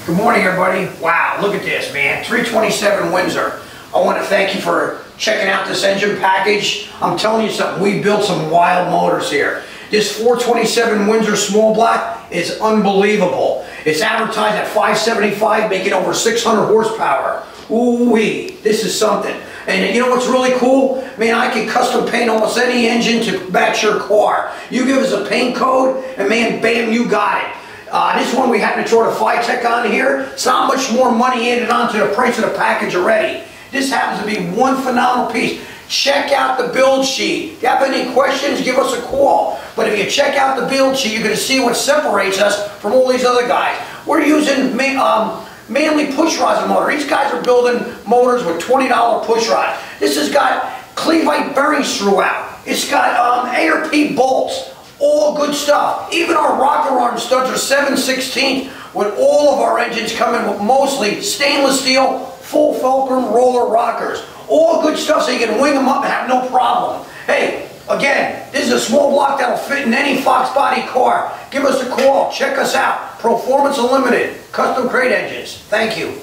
Good morning, everybody. Wow, look at this, man. 327 Windsor. I want to thank you for checking out this engine package. I'm telling you something, we built some wild motors here. This 427 Windsor small block is unbelievable. It's advertised at 575, making over 600 horsepower. Ooh-wee, this is something. And you know what's really cool? Man, I can custom paint almost any engine to match your car. You give us a paint code, and man, bam, you got it. This one we happen to throw the Phytech on here. It's not much more money added on to the price of the package already. This happens to be one phenomenal piece. Check out the build sheet. If you have any questions, give us a call. But if you check out the build sheet, you're going to see what separates us from all these other guys. We're using mainly push rods and motor. These guys are building motors with $20 push rods. This has got Cleveite bearings throughout. It's got A/P bolts. All good stuff. Even our rocker arm studs are 7/16 with all of our engines coming with mostly stainless steel, full fulcrum roller rockers. All good stuff so you can wing them up and have no problem. Hey, again, this is a small block that'll fit in any Fox body car. Give us a call. Check us out. Proformance Unlimited. Custom crate engines. Thank you.